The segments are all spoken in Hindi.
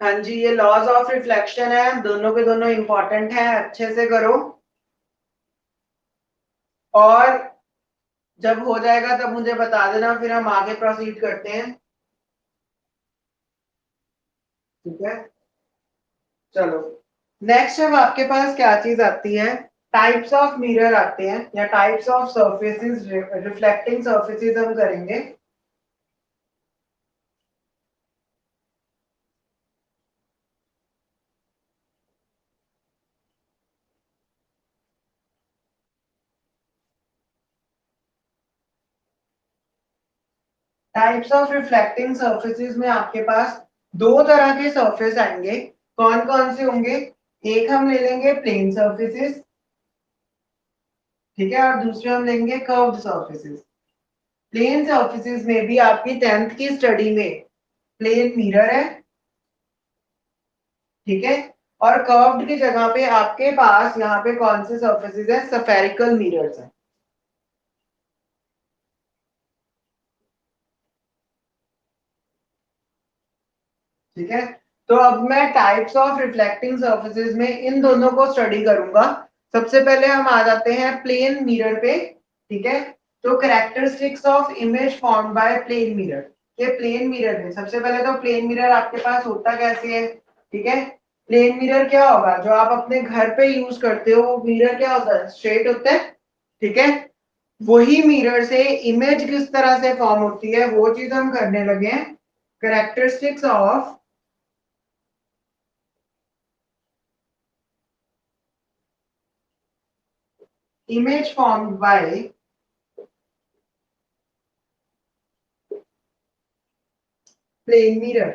हाँ जी, ये लॉज ऑफ रिफ्लेक्शन है, दोनों के दोनों इंपॉर्टेंट है, अच्छे से करो। और जब हो जाएगा तब मुझे बता देना, फिर हम आगे प्रोसीड करते हैं। ठीक है, चलो। नेक्स्ट अब आपके पास क्या चीज आती है, टाइप्स ऑफ मिरर आते हैं, या types of surfaces, reflecting surfaces हम करेंगे। टाइप्स ऑफ रिफ्लेक्टिंग सरफेसेस में आपके पास दो तरह के सरफेस आएंगे। कौन कौन से होंगे? एक हम ले लेंगे प्लेन सरफेसेस, ठीक है, और दूसरे हम लेंगे कर्व्ड सरफेसेस। प्लेन सरफेसेस में भी आपकी 10th की स्टडी में प्लेन मिरर है, ठीक है। और कर्व्ड की जगह पे आपके पास यहाँ पे कौन से सरफेसेस है, स्फेरिकल मिरर्स है। ठीक है, तो अब मैं टाइप्स ऑफ रिफ्लेक्टिंग सरफेसेस में इन दोनों को स्टडी करूंगा। सबसे पहले हम आ जाते हैं प्लेन मिरर पे, ठीक है। तो characteristics of image formed by plane mirror. ये प्लेन मिरर है, सबसे पहले तो प्लेन मिरर आपके पास होता कैसे है, ठीक है। प्लेन मिरर क्या होगा, जो आप अपने घर पे यूज करते हो, वो मिरर क्या होता है, स्ट्रेट होता है, ठीक है। वही मिरर से इमेज किस तरह से फॉर्म होती है वो चीज हम करने लगे हैं। Characteristics of image formed by plane mirror।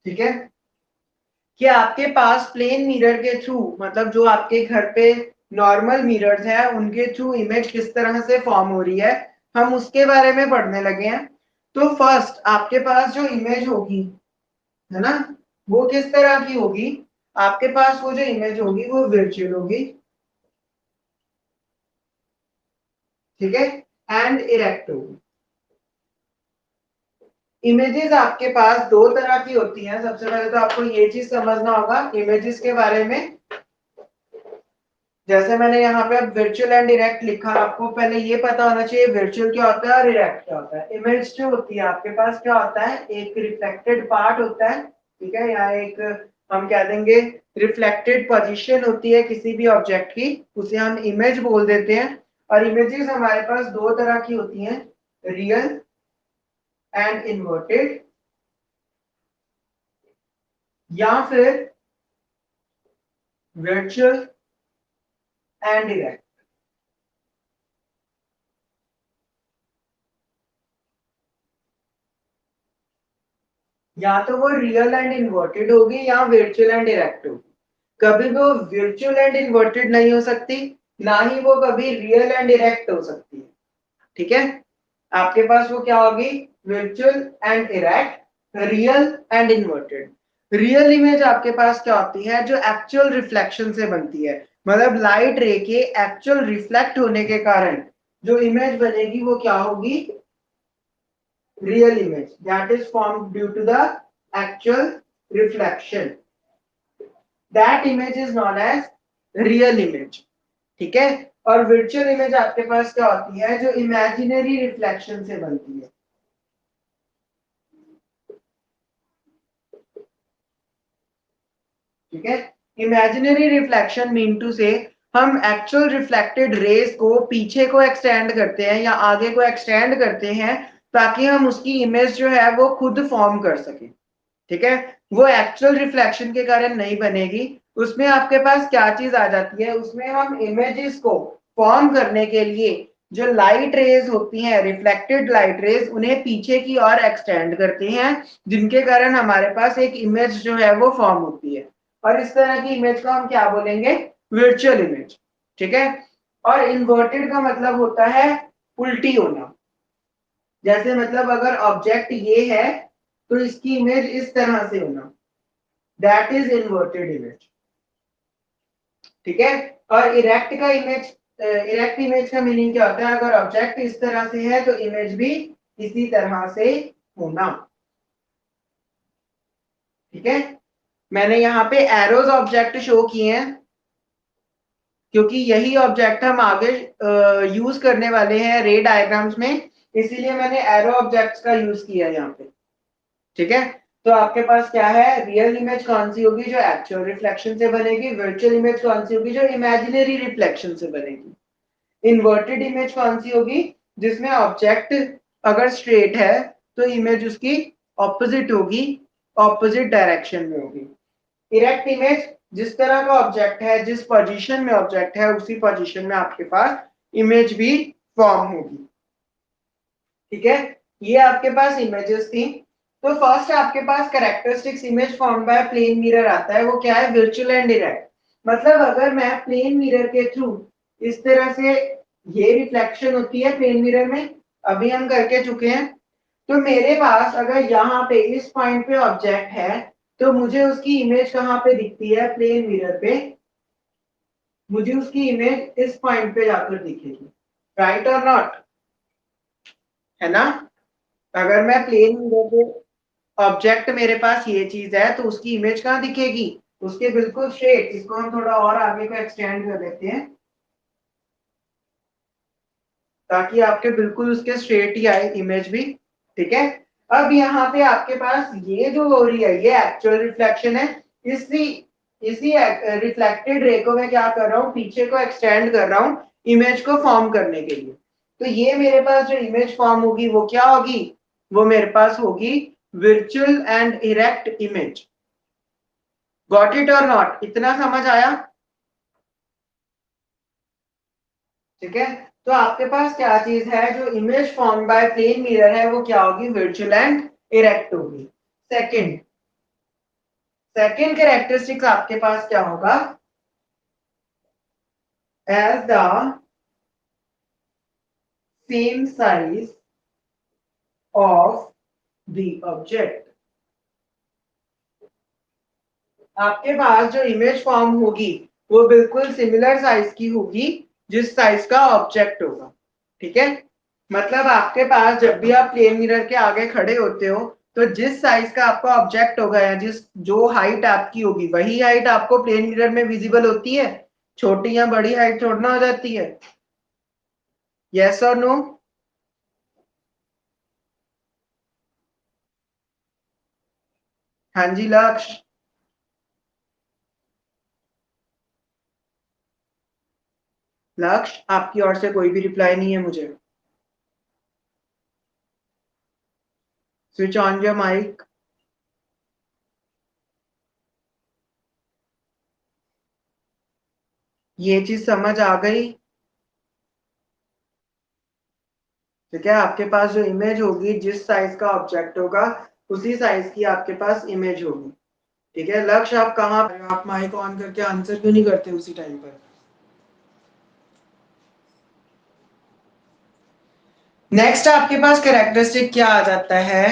ठीक है, कि आपके पास प्लेन मिरर के थ्रू, मतलब जो आपके घर पे नॉर्मल मिरर्स हैं उनके थ्रू इमेज किस तरह से फॉर्म हो रही है, हम उसके बारे में पढ़ने लगे हैं। तो फर्स्ट आपके पास जो इमेज होगी, है ना, वो किस तरह की होगी। आपके पास वो जो इमेज होगी वो वर्चुअल होगी, ठीक है, एंड इरेक्ट होगी। इमेजेस आपके पास दो तरह की होती हैं। सबसे पहले तो आपको ये चीज समझना होगा इमेजेस के बारे में। जैसे मैंने यहाँ पे अब वर्चुअल एंड डायरेक्ट लिखा, आपको पहले ये पता होना चाहिए वर्चुअल क्या होता है और डायरेक्ट क्या होता है। इमेज जो होती है आपके पास क्या होता है, एक रिफ्लेक्टेड पार्ट होता है, ठीक है, या एक हम कह देंगे रिफ्लेक्टेड पोजीशन होती है किसी भी ऑब्जेक्ट की, उसे हम इमेज बोल देते हैं। और इमेजेस हमारे पास दो तरह की होती हैं, रियल एंड इन्वर्टेड, या फिर वर्चुअल एंड डायरेक्ट। या तो वो रियल एंड इन्वर्टेड होगी या वर्चुअल एंड डायरेक्ट होगी। कभी वो वर्चुअल एंड इन्वर्टेड नहीं हो सकती, ना ही वो कभी रियल एंड डायरेक्ट हो सकती है, ठीक है। आपके पास वो क्या होगी, virtual and direct, real and inverted. Real image आपके पास क्या होती है, जो एक्चुअल रिफ्लेक्शन से बनती है, मतलब लाइट रे के एक्चुअल रिफ्लेक्ट होने के कारण जो इमेज बनेगी वो क्या होगी, real image that is formed due to the actual reflection. That image is known as real image, ठीक है। और virtual image आपके पास क्या होती है, जो imaginary reflection से बनती है, ठीक है। imaginary reflection मीन टू से हम एक्चुअल रिफ्लेक्टेड रेस को पीछे को एक्सटेंड करते हैं या आगे को एक्सटेंड करते हैं, ताकि हम उसकी इमेज जो है वो खुद फॉर्म कर सके, ठीक है। वो एक्चुअल रिफ्लेक्शन के कारण नहीं बनेगी। उसमें आपके पास क्या चीज आ जाती है, उसमें हम इमेजेस को फॉर्म करने के लिए जो लाइट रेज होती हैं, रिफ्लेक्टेड लाइट रेज, उन्हें पीछे की ओर एक्सटेंड करते हैं, जिनके कारण हमारे पास एक इमेज जो है वो फॉर्म होती है। और इस तरह की इमेज को हम क्या बोलेंगे, वर्चुअल इमेज, ठीक है। और इन्वर्टेड का मतलब होता है उल्टी होना। जैसे मतलब अगर ऑब्जेक्ट ये है तो इसकी इमेज इस तरह से होना, दैट इज इन्वर्टेड इमेज। ठीक है। और इरेक्ट इमेज का मीनिंग क्या होता है? अगर ऑब्जेक्ट इस तरह से है तो इमेज भी इसी तरह से होना। ठीक है। मैंने यहाँ पे एरोज ऑब्जेक्ट शो किए हैं क्योंकि यही ऑब्जेक्ट हम आगे यूज करने वाले हैं रे डायग्राम्स में, इसीलिए मैंने एरो ऑब्जेक्ट्स का यूज किया है यहाँ पे। ठीक है। तो आपके पास क्या है? रियल इमेज कौन सी होगी? जो एक्चुअल रिफ्लेक्शन से बनेगी। वर्चुअल इमेज कौन सी होगी? जो इमेजिनरी रिफ्लेक्शन से बनेगी। इन्वर्टेड इमेज कौन सी होगी? जिसमें ऑब्जेक्ट अगर स्ट्रेट है तो इमेज उसकी ऑपोजिट होगी, ऑपोजिट डायरेक्शन में होगी। इरेक्ट इमेज जिस तरह का ऑब्जेक्ट है, जिस पोजीशन में ऑब्जेक्ट है, उसी पोजीशन में आपके पास इमेज भी फॉर्म होगी। ठीक है। ये आपके पास इमेजेस थी। तो फर्स्ट आपके पास characteristics image form by plane mirror आता है। वो क्या है? Virtual and direct. मतलब अगर मैं प्लेन मिरर के थ्रू इस तरह से, ये रिफ्लेक्शन होती है प्लेन मिरर में, अभी हम करके चुके हैं। तो मेरे पास अगर यहाँ पे इस पॉइंट पे ऑब्जेक्ट है तो मुझे उसकी इमेज कहाँ पे दिखती है? प्लेन मिरर पे। मुझे उसकी इमेज इस पॉइंट पे जाकर दिखेगी। राइट और नॉट? है ना? अगर मैं प्लेन मिरर पे ऑब्जेक्ट, मेरे पास ये चीज है, तो उसकी इमेज कहाँ दिखेगी? उसके बिल्कुल स्ट्रेट। इसको हम थोड़ा और आगे को एक्सटेंड कर देते हैं ताकि आपके बिल्कुल उसके स्ट्रेट ही आए इमेज भी। ठीक है। अब यहाँ पे आपके पास ये जो हो रही है ये एक्चुअल रिफ्लेक्शन है। इसी इसी रिफ्लेक्टेड रे को मैं क्या कर रहा हूँ? पीछे को एक्सटेंड कर रहा हूँ इमेज को फॉर्म करने के लिए। तो ये मेरे पास जो इमेज फॉर्म होगी वो क्या होगी? वो मेरे पास होगी virtual and erect image. Got it और नॉट? इतना समझ आया? ठीक है। तो आपके पास क्या चीज है? जो image form by plane mirror है वो क्या होगी? वर्चुअल एंड इरेक्ट होगी। सेकंड सेकंड कैरेक्टरिस्टिक्स आपके पास क्या होगा? As the same size of the object. आपके पास जो इमेज फॉर्म होगी वो बिल्कुल सिमिलर साइज की होगी जिस साइज का ऑब्जेक्ट होगा। ठीक है। मतलब आपके पास जब भी आप प्लेन मिरर के आगे खड़े होते हो तो जिस साइज का आपका ऑब्जेक्ट होगा या जिस जो हाइट आपकी होगी वही हाइट आपको प्लेन मिरर में विजिबल होती है। छोटी या बड़ी हाइट छोड़ना हो जाती है। यस और नो? हाँ जी लक्ष्य। लक्ष्य आपकी ओर से कोई भी रिप्लाई नहीं है मुझे। Switch on your mic. ये चीज समझ आ गई? ठीक है। आपके पास जो इमेज होगी, जिस साइज का ऑब्जेक्ट होगा उसी साइज की आपके पास इमेज होगी। ठीक है। लक्ष्य आप कहाँ? आप माइक ऑन करके आंसर क्यों नहीं करते उसी टाइम पर? नेक्स्ट आपके पास कैरेक्टरिस्टिक क्या आ जाता है?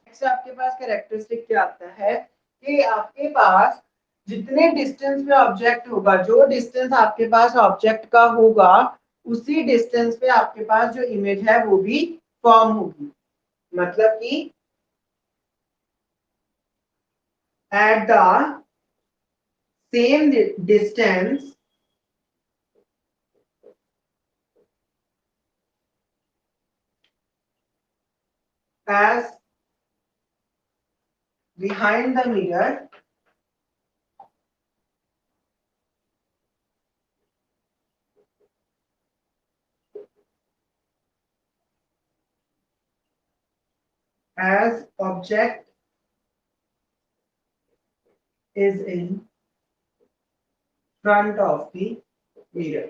नेक्स्ट आपके पास कैरेक्टरिस्टिक क्या आता है कि आपके पास जितने डिस्टेंस पे ऑब्जेक्ट होगा, जो डिस्टेंस आपके पास ऑब्जेक्ट का होगा उसी डिस्टेंस पे आपके पास जो इमेज है वो भी फॉर्म होगी। मतलब कि at the same distance as behind the mirror, as object is in front of the mirror।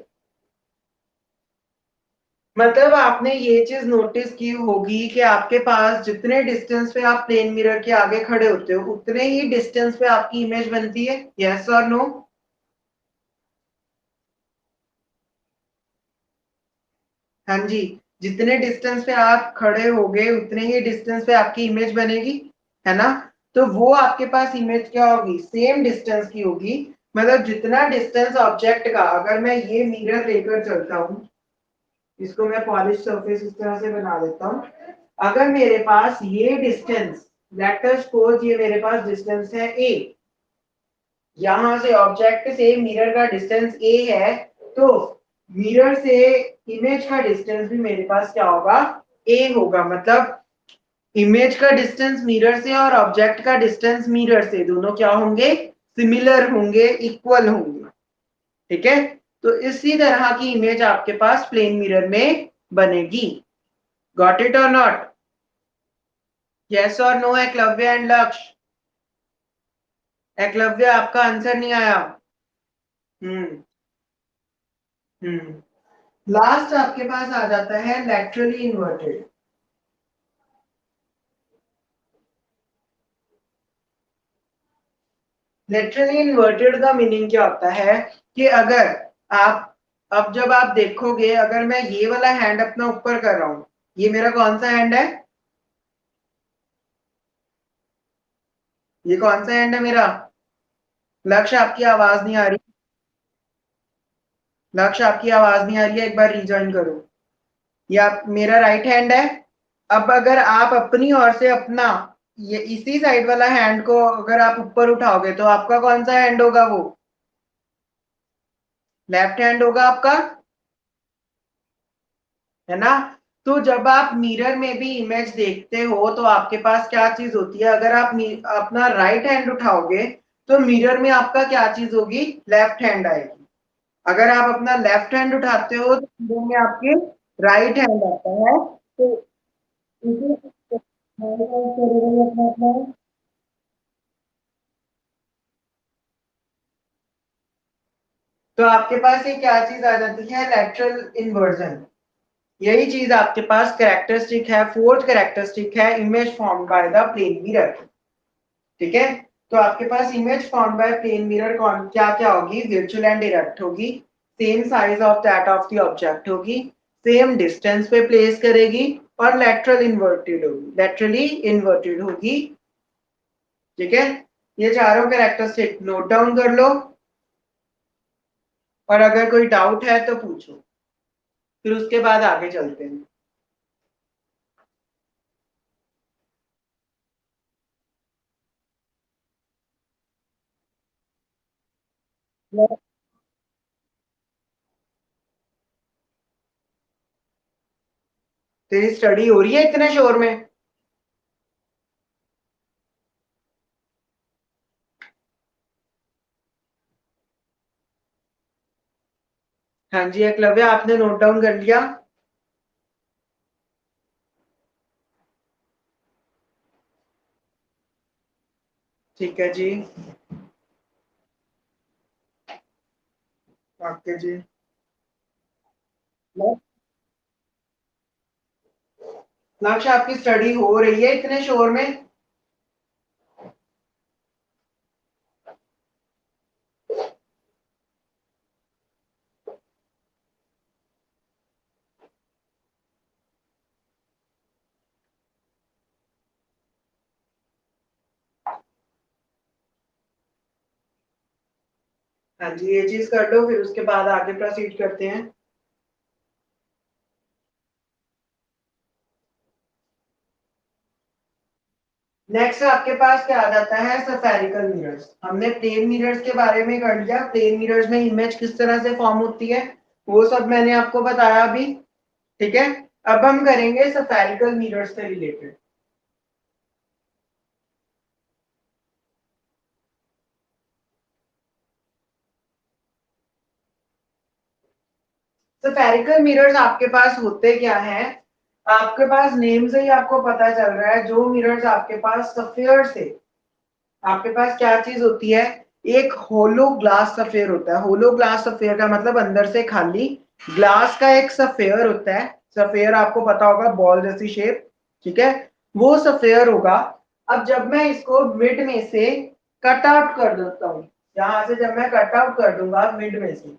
मतलब आपने ये चीज नोटिस की होगी कि आपके पास जितने डिस्टेंस पे आप प्लेन मिरर के आगे खड़े होते हो उतने ही डिस्टेंस पे आपकी इमेज बनती है। यस और नो? हाँ जी। जितने डिस्टेंस पे आप खड़े होगे उतने ही डिस्टेंस पे आपकी इमेज बनेगी, है ना। तो वो आपके पास इमेज क्या होगी, सेम डिस्टेंस की होगी। मतलब जितना डिस्टेंस ऑब्जेक्ट का, अगर मैं ये मिरर लेकर चलता हूँ, इसको मैं पॉलिश सरफेस इस तरह से बना देता हूँ। अगर मेरे पास ये डिस्टेंस, लेट अस सपोज ये मेरे पास डिस्टेंस है ए, यहां से ऑब्जेक्ट से मिरर का डिस्टेंस ए है, तो मिरर से इमेज का डिस्टेंस भी मेरे पास क्या होगा, ए होगा। मतलब इमेज का डिस्टेंस मिरर से और ऑब्जेक्ट का डिस्टेंस मिरर से दोनों क्या होंगे, सिमिलर होंगे, इक्वल होंगे। ठीक है, तो इसी तरह की इमेज आपके पास प्लेन मिरर में बनेगी। गॉट इट और नॉट? यस और नो एकलव्य एंड लक्ष्य? एकलव्य आपका आंसर नहीं आया। हम्म लास्ट आपके पास आ जाता है लैटरली इन्वर्टेड। लेटरली इन्वर्टेड का मीनिंग क्या होता है कि अगर आप, अब जब आप देखोगे, अगर मैं ये वाला हैंड अपना ऊपर कर रहा हूं, ये मेरा कौन सा हैंड है, ये कौन सा हैंड है मेरा? लक्ष्य आपकी आवाज नहीं आ रही, लक्ष्य आपकी आवाज नहीं आ रही है, एक बार रिज्वाइन करो। ये आप, मेरा राइट हैंड है। अब अगर आप अपनी ओर से अपना ये इसी साइड वाला हैंड को अगर आप ऊपर उठाओगे तो आपका कौन सा हैंड होगा, वो लेफ्ट हैंड होगा आपका, है ना। तो जब आप मिरर में भी इमेज देखते हो तो आपके पास क्या चीज होती है, अगर आप अपना राइट हैंड उठाओगे तो मिरर में आपका क्या चीज होगी, लेफ्ट हैंड आएगी। अगर आप अपना लेफ्ट हैंड उठाते हो तो मिरर में आपके राइट हैंड आता है। तो इसे तो आपके पास ये क्या चीज आ जाती है, लेटरल इन्वर्जन। यही चीज आपके पास कैरेक्टरिस्टिक है, फोर्थ कैरेक्टरिस्टिक है image form by the plane mirror. ठीक है, तो आपके पास image form by plane mirror कौन क्या क्या होगी, वर्चुअल एंड डायरेक्ट होगी, same size of that of the object होगी, सेम डिस्टेंस पे प्लेस करेगी, और लेटरल इन्वर्टेड होगी, लेटरली इन्वर्टेड होगी। ठीक है, ये चारों कैरेक्टरिस्टिक नोट डाउन कर लो, और अगर कोई डाउट है तो पूछो, फिर उसके बाद आगे चलते हैं। तेरी स्टडी हो रही है इतने शोर में? हाँ जी एकलव्य, आपने नोट डाउन कर लिया? ठीक है जी। ओके जी। लक्ष्य, आपकी स्टडी हो रही है इतने शोर में? हाँ जी, ये चीज कर लो, फिर उसके बाद आगे प्रोसीड करते हैं। नेक्स्ट आपके पास क्या आ जाता है, सफेरिकल मिरर्स। हमने प्लेन मिरर्स के बारे में कर लिया, प्लेन मिरर्स में इमेज किस तरह से फॉर्म होती है वो सब मैंने आपको बताया अभी। ठीक है, अब हम करेंगे सफेरिकल मिरर्स से रिलेटेड। सफेरिकल मिरर्स आपके पास होते क्या हैं, आपके पास नेम से ही आपको पता चल रहा है, जो मिरर्स आपके पास सफेयर से, आपके पास क्या चीज होती है, एक होलो ग्लास सफेयर होता है। होलो ग्लास सफेयर का मतलब अंदर से खाली ग्लास का एक सफेयर होता है। सफेयर आपको पता होगा, बॉल जैसी शेप। ठीक है, वो सफेयर होगा। अब जब मैं इसको मिड में से कट आउट कर देता हूँ, यहां से जब मैं कट आउट कर दूंगा मिड में से,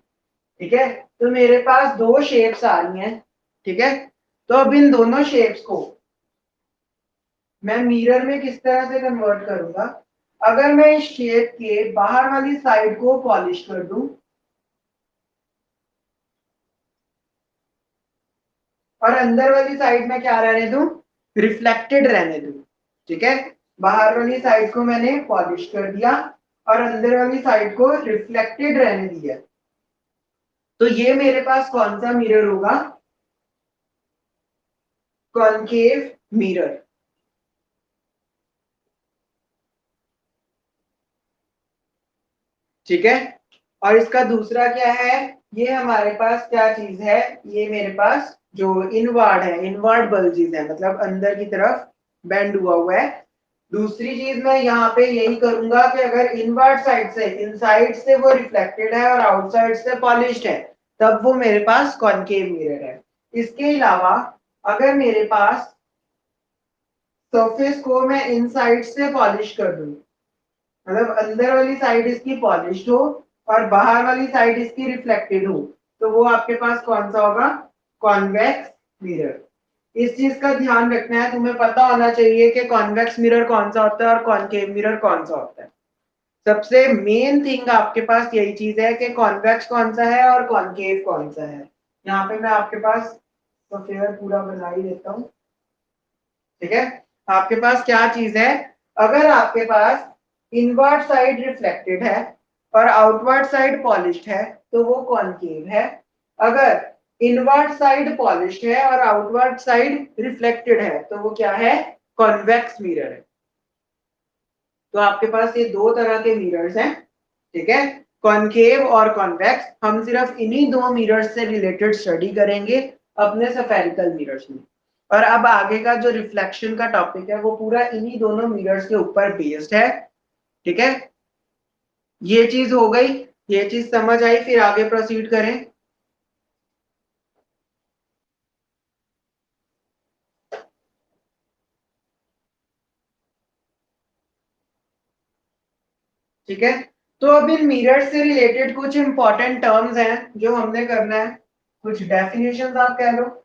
ठीक है, तो मेरे पास दो शेप्स आ रही हैं। ठीक है, तो अब इन दोनों शेप्स को मैं मिरर में किस तरह से कन्वर्ट करूंगा, अगर मैं इस शेप के बाहर वाली साइड को पॉलिश कर दूं और अंदर वाली साइड में क्या रहने दूं, रिफ्लेक्टेड रहने दूं। ठीक है, बाहर वाली साइड को मैंने पॉलिश कर दिया और अंदर वाली साइड को रिफ्लेक्टेड रहने दिया। तो ये मेरे पास कौन सा मिरर होगा, कॉनकेव मिरर। ठीक है, और इसका दूसरा क्या है, ये हमारे पास क्या चीज है, ये मेरे पास जो इनवर्ड है, इनवर्ड बल्जेस है, मतलब अंदर की तरफ बेंड हुआ है। दूसरी चीज मैं यहाँ पे यही करूंगा कि अगर इनवर्ड साइड से, इनसाइड से वो रिफ्लेक्टेड है और आउटसाइड से पॉलिश्ड है, तब वो मेरे पास कॉनकेव मिरर है। इसके अलावा अगर मेरे पास सरफेस को मैं इनसाइड से पॉलिश कर दूं, मतलब अंदर वाली साइड इसकी पॉलिश्ड हो और बाहर वाली साइड इसकी रिफ्लेक्टेड हो, तो वो आपके पास कौन सा होगा, कॉन्वेक्स मिरर। इस चीज का ध्यान रखना है, तुम्हें पता होना चाहिए कि कॉन्वेक्स मिरर कौन सा होता है और कॉनकेव मिरर कौन सा होता है। सबसे मेन थिंग आपके पास यही चीज है कि कॉन्वेक्स कौन सा है और कॉनकेव कौन सा है। यहाँ पे मैं आपके पास सफेयर पूरा बना ही देता हूँ। ठीक है, आपके पास क्या चीज है, अगर आपके पास इनवर्ड साइड रिफ्लेक्टेड है और आउटवर्ड साइड पॉलिश्ड है तो वो कॉनकेव है। अगर इनवर्ड साइड पॉलिश्ड है और आउटवर्ड साइड रिफ्लेक्टेड है तो वो क्या है, कॉन्वेक्स मिरर है। तो आपके पास ये दो तरह के मिरर्स हैं। ठीक है, कॉनकेव और कॉन्वेक्स, हम सिर्फ इन्हीं दो मिरर्स से रिलेटेड स्टडी करेंगे अपने स्फेरिकल मिरर्स में। और अब आगे का जो रिफ्लेक्शन का टॉपिक है वो पूरा इन्हीं दोनों मिरर्स के ऊपर बेस्ड है। ठीक है, ये चीज हो गई, ये चीज समझ आई, फिर आगे प्रोसीड करें। ठीक है, तो अब इन मिरर्स से रिलेटेड कुछ इंपॉर्टेंट टर्म्स हैं जो हमने करना है, कुछ डेफिनेशंस आप कह लो।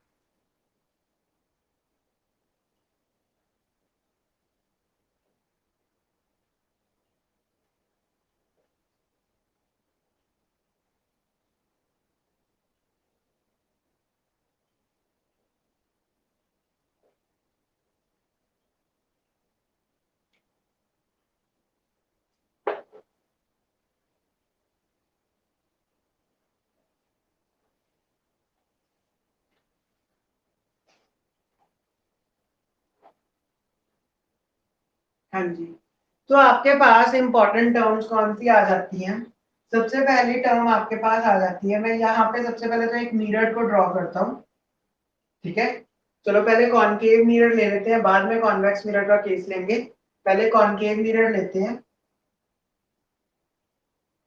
हाँ जी, तो आपके पास इंपॉर्टेंट टर्म्स कौन सी आ जाती हैं, सबसे पहली टर्म आपके पास आ जाती है, मैं यहाँ पे सबसे पहले तो एक मिरर को ड्रॉ करता हूँ। ठीक है, चलो पहले कॉनकेव मिरर ले लेते हैं, बाद में कॉन्वेक्स मिरर का केस लेंगे। पहले कॉनकेव मिरर लेते हैं।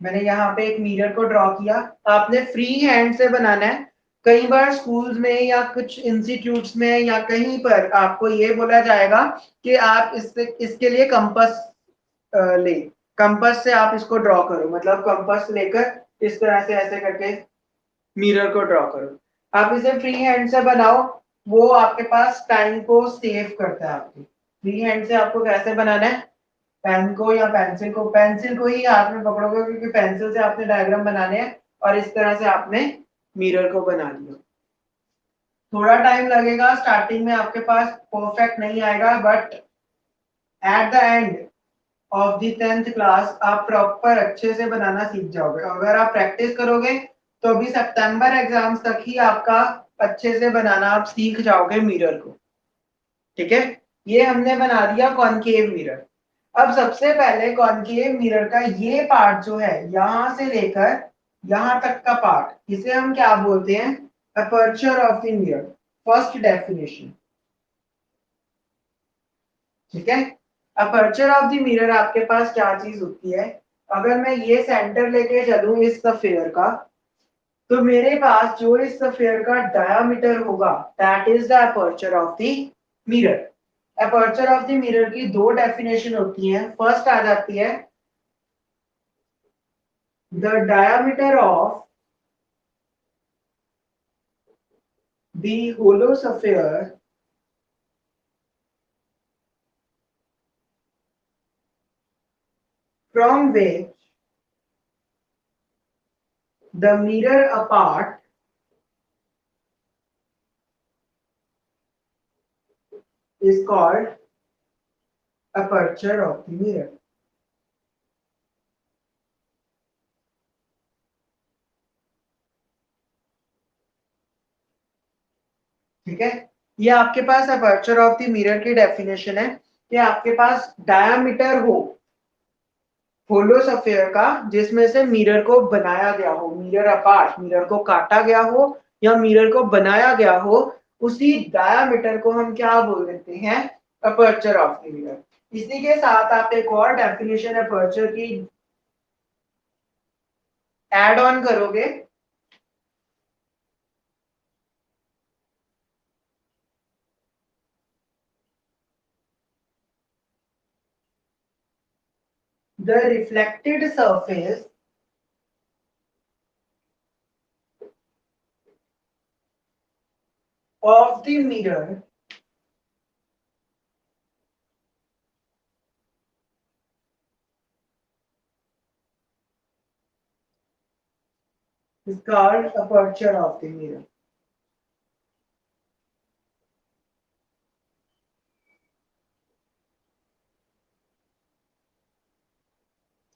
मैंने यहाँ पे एक मिरर को ड्रॉ किया, आपने फ्री हैंड से बनाना है। कई बार स्कूल्स में या कुछ इंस्टीट्यूट्स में या कहीं पर आपको ये बोला जाएगा कि आप इससे इसके लिए कंपास ले, कंपास से आप इसको ड्रॉ करो, मतलब कंपास लेकर इस तरह से ऐसे करके मिरर को ड्रॉ करो। आप इसे फ्री हैंड से बनाओ, वो आपके पास टाइम को सेव करता है। आपकी फ्री हैंड से आपको कैसे बनाना है, पेन को या पेंसिल को ही हाथ में पकड़ोगे क्योंकि पेंसिल से आपने डायग्राम बनाने हैं और इस तरह से आपने मिरर को बना लिया। थोड़ा टाइम लगेगा स्टार्टिंग में, आपके पास परफेक्ट नहीं आएगा, but at the end of the 10th class आप प्रॉपर अच्छे से बनाना सीख जाओगे। अगर आप प्रैक्टिस करोगे तो अभी सितंबर एग्जाम्स तक ही आपका अच्छे से बनाना आप सीख जाओगे मिरर को। ठीक है, ये हमने बना दिया कॉनकेव मिरर। अब सबसे पहले कॉनकेव मिरर का ये पार्ट जो है, यहां से लेकर यहां तक का पार्ट, इसे हम क्या बोलते हैं, aperture of the mirror. First definition. ठीक है, अपर्चर ऑफ द मिरर आपके पास क्या चीज होती है, अगर मैं ये सेंटर लेके चलूं इस स्फीयर का, तो मेरे पास जो इस स्फीयर का डायामीटर होगा that is the aperture of the mirror. Aperture of the mirror की दो डेफिनेशन होती हैं। फर्स्ट आ जाती है the diameter of the hollow sphere from which the mirror apart is called aperture of the mirror. ठीक है, ये आपके पास अपर्चर ऑफ द मिरर की डेफिनेशन है कि आपके पास डायामीटर हो होलो स्फीयर का जिसमें से मिरर को बनाया गया हो, मिरर अपार्ट, मिरर को काटा गया हो या मिरर को बनाया गया हो, उसी डायामीटर को हम क्या बोल देते हैं, अपर्चर ऑफ द मिरर। इसी के साथ आप एक और डेफिनेशन अपर्चर की एड ऑन करोगे, the reflected surface of the mirror is called aperture of the mirror।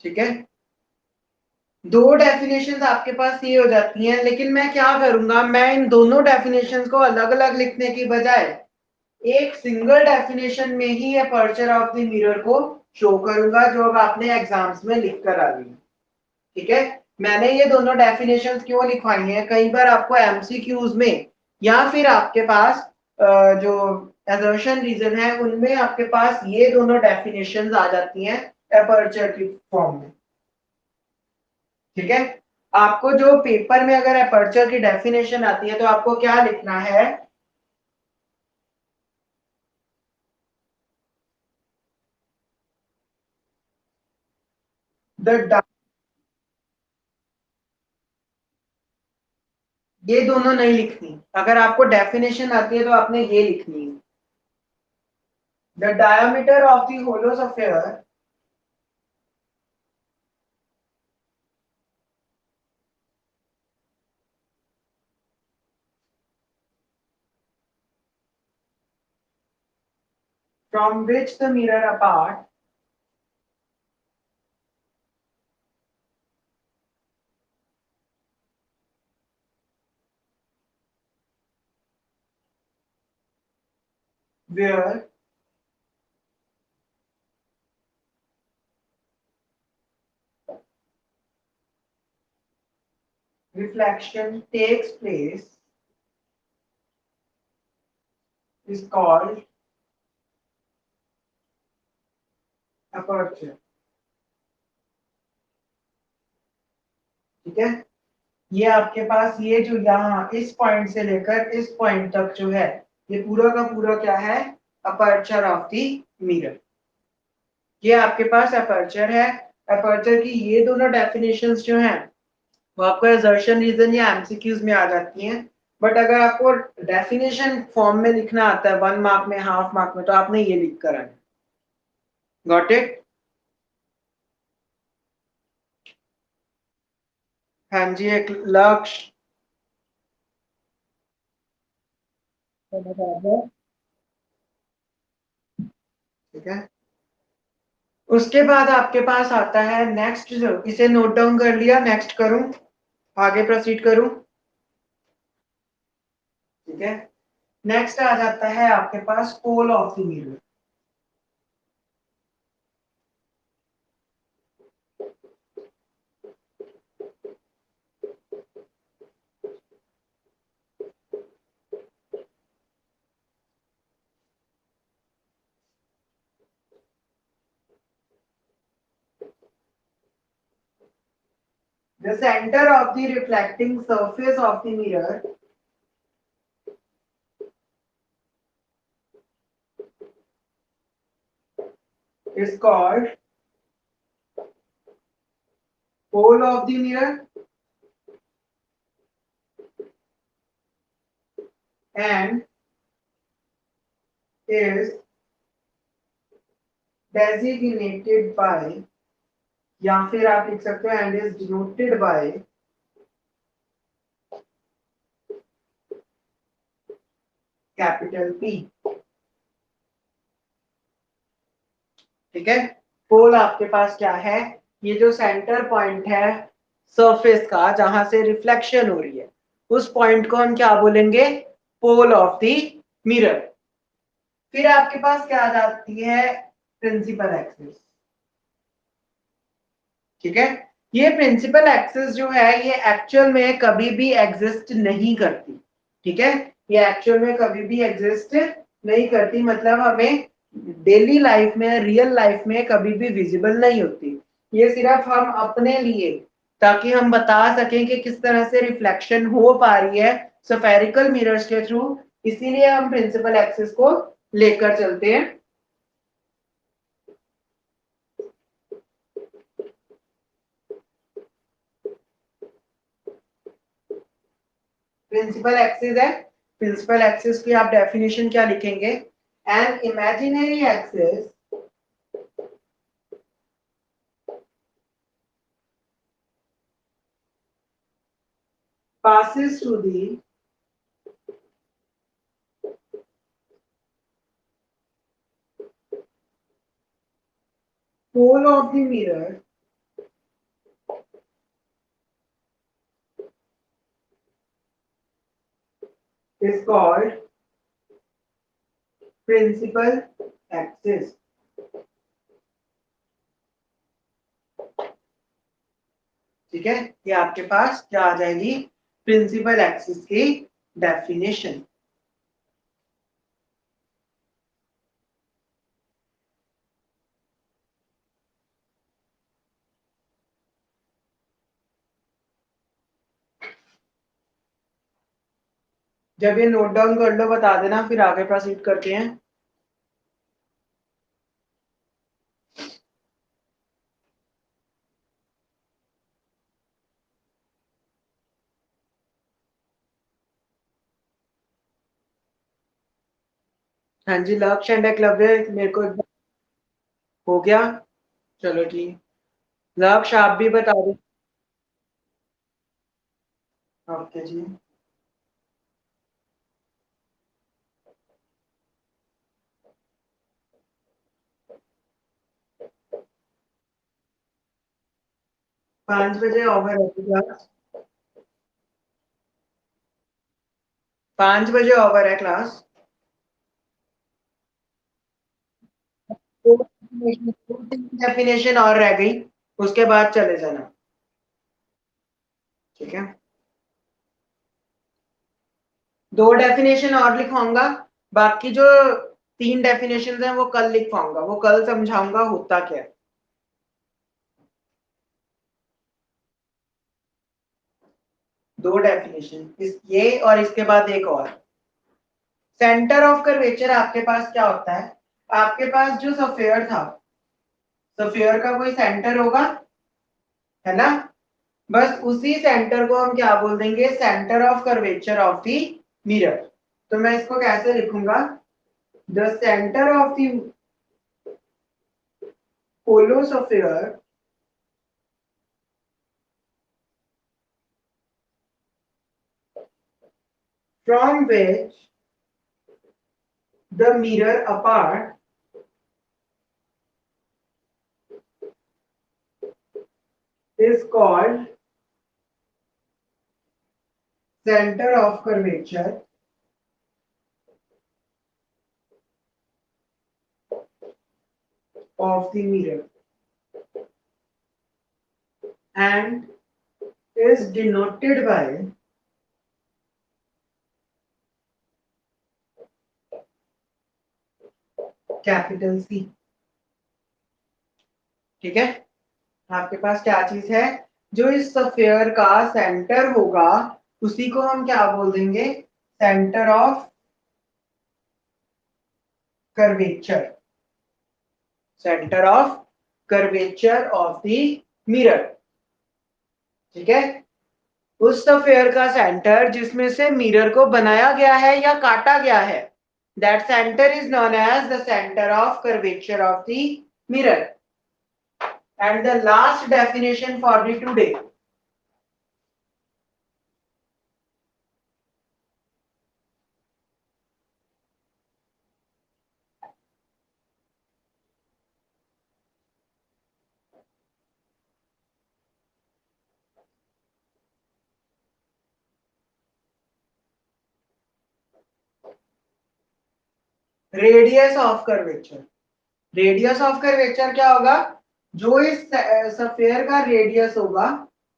ठीक है, दो डेफिनेशंस आपके पास ये हो जाती हैं, लेकिन मैं क्या करूंगा, मैं इन दोनों डेफिनेशंस को अलग अलग लिखने की बजाय एक सिंगल डेफिनेशन में ही अपर्चर ऑफ द मिरर को शो करूंगा, जो अब आपने एग्जाम्स में लिख कर आ गई। ठीक है, मैंने ये दोनों डेफिनेशंस क्यों लिखवाई हैं, कई बार आपको एमसीक्यूज में या फिर आपके पास जो असर्शन रीजन है उनमें आपके पास ये दोनों डेफिनेशंस आ जाती हैं अपर्चर की फॉर्म में। ठीक है, आपको जो पेपर में अगर अपर्चर की डेफिनेशन आती है तो आपको क्या लिखना है, द, ये दोनों नहीं लिखनी, अगर आपको डेफिनेशन आती है तो आपने ये लिखनी है, the diameter of the hollow sphere from which the mirror apart where reflection takes place is called aperture। ठीक है, ये आपके पास ये जो यहाँ इस पॉइंट से लेकर इस पॉइंट तक जो है, ये पूरा का पूरा क्या है, अपर्चर ऑफ द मिरर। ये आपके पास अपर्चर है, अपर्चर की ये दोनों डेफिनेशंस जो हैं वो आपको असर्शन रीजन या एमसीक्यूज में आ जाती हैं, बट अगर आपको डेफिनेशन फॉर्म में लिखना आता है 1 मार्क में, हाफ मार्क में, तो आपने ये लिख कर आना। Got it? हाँ जी, एक लक्ष्य, ठीक है, उसके बाद आपके पास आता है नेक्स्ट, जो इसे नोट डाउन कर लिया, नेक्स्ट करूं, आगे प्रोसीड करूं? ठीक है, नेक्स्ट आ जाता है आपके पास pole of the mirror. The center of the reflecting surface of the mirror is called pole of the mirror and is designated by, या फिर आप लिख सकते हो and is denoted by capital P। ठीक है, पोल आपके पास क्या है, ये जो सेंटर पॉइंट है सरफेस का जहां से रिफ्लेक्शन हो रही है, उस पॉइंट को हम क्या बोलेंगे, पोल ऑफ द मिरर। फिर आपके पास क्या आ जाती है, प्रिंसिपल एक्सिस। ठीक है, ये प्रिंसिपल एक्सिस जो है ये एक्चुअल में कभी भी एग्जिस्ट नहीं करती। ठीक है, ये एक्चुअल में कभी भी एग्जिस्ट नहीं करती, मतलब हमें डेली लाइफ में, रियल लाइफ में कभी भी विजिबल नहीं होती। ये सिर्फ हम अपने लिए, ताकि हम बता सकें कि किस तरह से रिफ्लेक्शन हो पा रही है स्फेरिकल मिरर्स के थ्रू, इसीलिए हम प्रिंसिपल एक्सिस को लेकर चलते हैं। प्रिंसिपल एक्सिस है, प्रिंसिपल एक्सिस की आप डेफिनेशन क्या लिखेंगे, an imaginary axis passes to the pole of the mirror is called principal axis। ठीक है, ये आपके पास क्या आ जाएगी, प्रिंसिपल एक्सिस की डेफिनेशन। जब ये नोट डाउन कर लो बता देना, फिर आगे प्रोसीड करते हैं। हाँ जी, लक्ष्य एंड एकलव्य मेरे को हो गया, चलो ठीक। लक्ष्य आप भी बता दो। ओके जी। 5 बजे ओवर है क्लास, 5 बजे ओवर है क्लास। डेफिनेशन और रह गई, उसके बाद चले जाना। ठीक है, 2 डेफिनेशन और लिखवाऊंगा, बाकी जो 3 डेफिनेशन हैं वो कल लिखवाऊंगा, वो कल समझाऊंगा होता क्या है। 2 डेफिनेशन, इस ये और इसके बाद एक और। सेंटर ऑफ कर्वेचर आपके पास क्या होता है, आपके पास जो सफेयर था, सफेयर का कोई सेंटर होगा, है ना, बस उसी सेंटर को हम क्या बोल देंगे, centre of curvature of the mirror. तो मैं इसको कैसे लिखूंगा, the centre of the holosphere from which the mirror apart is called center of curvature of the mirror and is denoted by capital C। ठीक है, आपके पास क्या चीज है, जो इस स्फीयर का सेंटर होगा उसी को हम क्या बोल देंगे, centre of curvature, centre of curvature of the mirror. ठीक है, उस स्फीयर का सेंटर जिसमें से मिरर को बनाया गया है या काटा गया है, that centre is known as the centre of curvature of the mirror. And the last definition for the today. Radius of curvature. Radius of curvature क्या होगा? जो इस स्फीयर का रेडियस होगा,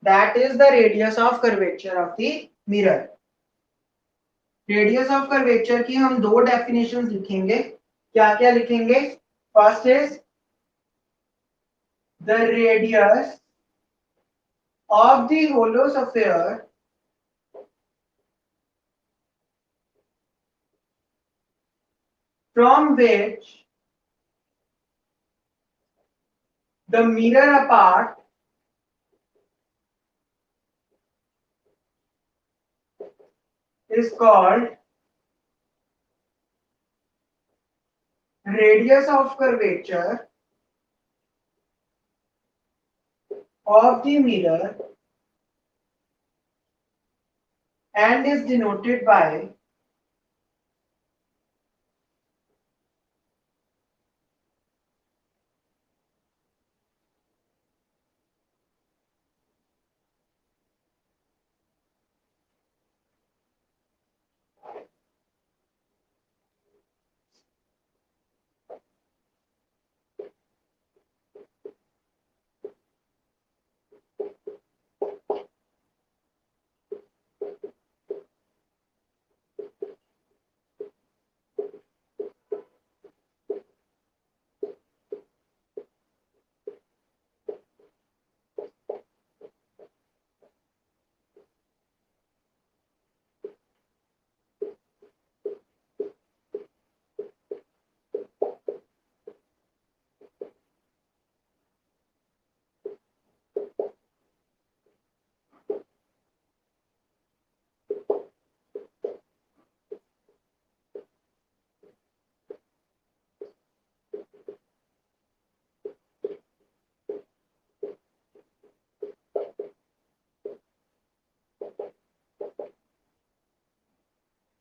that is the radius of curvature of the mirror. Radius of curvature की हम दो डेफिनेशन लिखेंगे. क्या क्या लिखेंगे? First is the radius of the hollow sphere from which the mirror apart is called radius of curvature of the mirror and is denoted by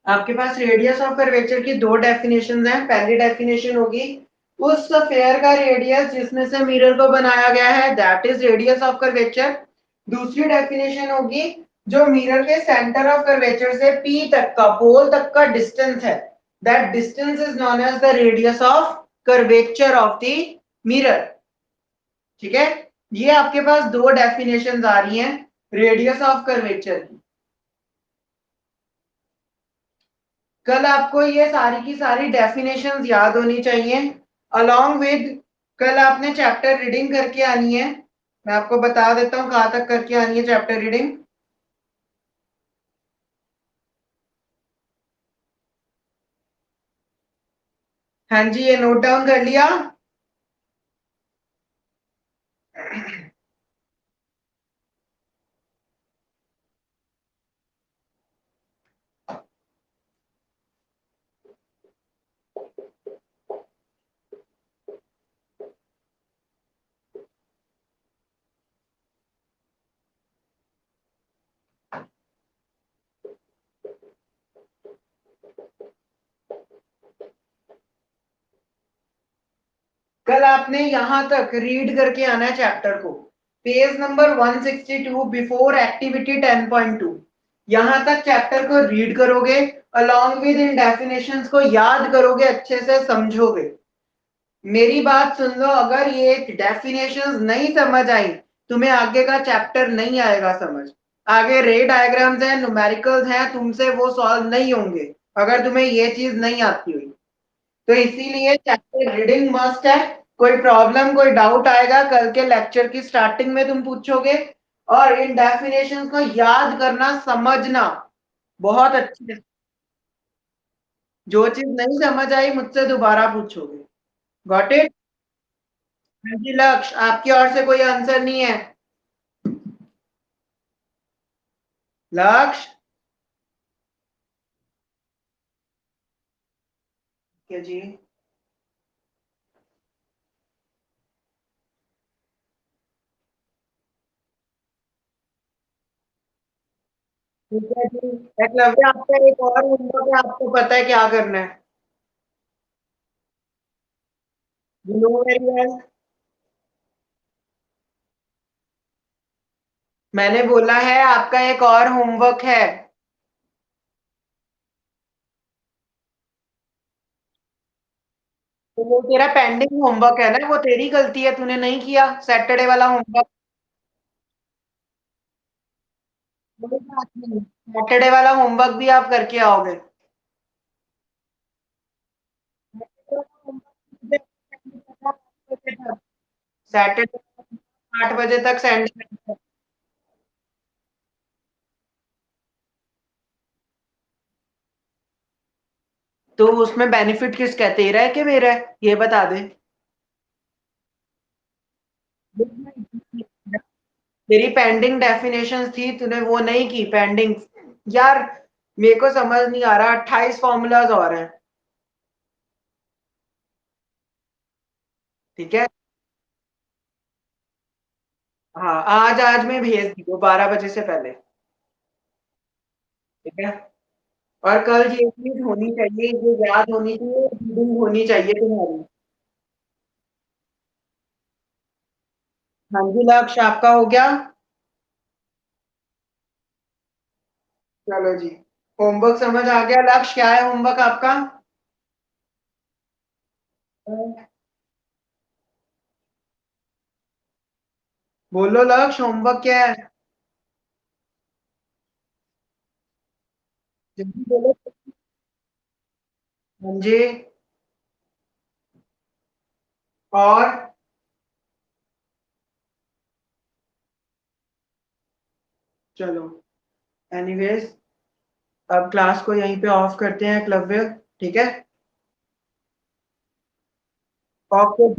आपके पास रेडियस ऑफ कर्वेचर की दो डेफिनेशंस हैं. पहली डेफिनेशन होगी उस स्फीयर का रेडियस जिसमें से मिरर को बनाया गया है, that is radius of curvature. दूसरी डेफिनेशन होगी जो मिरर के सेंटर ऑफ कर्वेचर से पी तक का पोल तक का डिस्टेंस है, that distance is known as the radius of curvature of the mirror. ठीक है, ये आपके पास दो डेफिनेशंस आ रही हैं रेडियस ऑफ कर्वेचर की. कल आपको ये सारी की सारी डेफिनेशंस याद होनी चाहिए. अलोंग विद कल आपने चैप्टर रीडिंग करके आनी है. मैं आपको बता देता हूं कहां तक करके आनी है चैप्टर रीडिंग. हाँ जी, ये नोट डाउन कर लिया. कल आपने यहां तक रीड करके आना है चैप्टर को. Page number 162 before activity 10.2. यहां तक चैप्टर को रीड करोगे, अलोंग विद इन डेफिनेशंस को याद करोगे, अच्छे से समझोगे. मेरी बात सुन लो, अगर ये डेफिनेशंस नहीं समझ आई, तुम्हें आगे का चैप्टर नहीं आएगा समझ. आगे रे डायग्राम्स हैं, न्यूमेरिकल्स हैं, तुमसे वो सॉल्व नहीं होंगे अगर तुम्हें ये चीज नहीं आती हुई. तो इसीलिए चैप्टर रीडिंग मस्ट है. कोई प्रॉब्लम कोई डाउट आएगा कल के लेक्चर की स्टार्टिंग में तुम पूछोगे. और इन डेफिनेशंस को याद करना, समझना बहुत अच्छे से. जो चीज नहीं समझ आई मुझसे दोबारा पूछोगे. Got it? हाँ जी लक्ष्य, आपकी ओर से कोई आंसर नहीं है? लक्ष्य, क्या जी? ठीक है जी। एकलव्य, आपका एक और होमवर्क है, आपको पता है क्या करना है? You know very well. मैंने बोला है आपका एक और होमवर्क है। तो वो तेरा पेंडिंग होमवर्क है ना, वो तेरी गलती है, तूने नहीं किया सैटरडे वाला होमवर्क। कोई बात नहीं, सैटरडे वाला होमवर्क भी आप करके आओगे। सैटरडे 8 बजे तक सेंड कर। तो उसमें बेनिफिट किसका है, तेरा है कि मेरा है, ये बता दे। तेरी पेंडिंग डेफिनेशंस थी, तूने वो नहीं की पेंडिंग। यार, मेरे को समझ नहीं आ रहा, 28 फॉर्मूलाज और हैं। ठीक है। हाँ, आज आज मैं भेज दियो 12 बजे से पहले। ठीक है। और कल ये चीज होनी चाहिए, ये याद होनी चाहिए, रीडिंग होनी चाहिए तुम्हारी। हाँ जी लक्ष्य, आपका हो गया? चलो जी। होमवर्क समझ आ गया लक्ष्य, क्या है होमवर्क आपका? बोलो लक्ष्य, होमवर्क क्या है? जल्दी बोलो। हाँ जी। और चलो, एनीवेज, अब क्लास को यहीं पे ऑफ करते हैं, क्लव्य। ठीक है। ऑफ कर